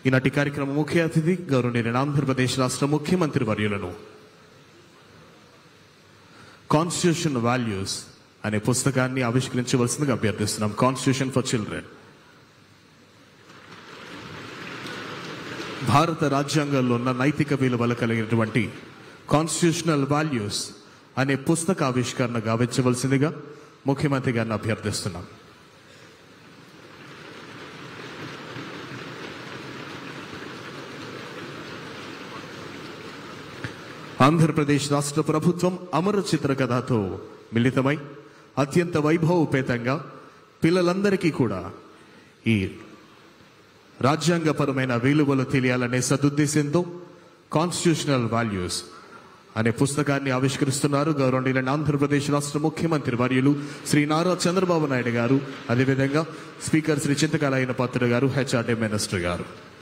ఈనాటి కార్యక్రమ ముఖ్య అతిథి గౌరవనీయులైన ఆంధ్రప్రదేశ్ రాష్ట్ర ముఖ్యమంత్రి వర్యులను కాన్స్టిట్యూషన్ వాల్యూస్ అనే పుస్తకాన్ని ఆవిష్కరించవలసిందిగా అభ్యర్థిస్తున్నాం. Constitution for children. భారత రాజ్యాంగంలో ఉన్న నైతిక విలువలు కలిగినటువంటి కాన్స్టిట్యూషనల్ వాల్యూస్ అనే పుస్తక ఆవిష్కరణ గావించవలసిందిగా ముఖ్యమంత్రి గారిని అభ్యర్థిస్తున్నాం. ఆంధ్రప్రదేశ్ రాష్ట్ర ప్రభుత్వం అమర చిత్రకథతో మిళితమై అత్యంత వైభవోపేతంగా పిల్లలందరికీ కూడా ఈ రాజ్యాంగపరమైన విలువలు తెలియాలనే సదుద్దేశంతో కాన్స్టిట్యూషనల్ వాల్యూస్ అనే పుస్తకాన్ని ఆవిష్కరిస్తున్నారు గౌరవనీయులైన ఆంధ్రప్రదేశ్ రాష్ట్ర ముఖ్యమంత్రి వర్యులు శ్రీ నారా చంద్రబాబు నాయుడు గారు, అదేవిధంగా స్పీకర్ శ్రీ చింతకాయల అయ్యన్న పాత్రుడు గారు, హెచ్ఆర్డీ మినిస్టర్ గారు.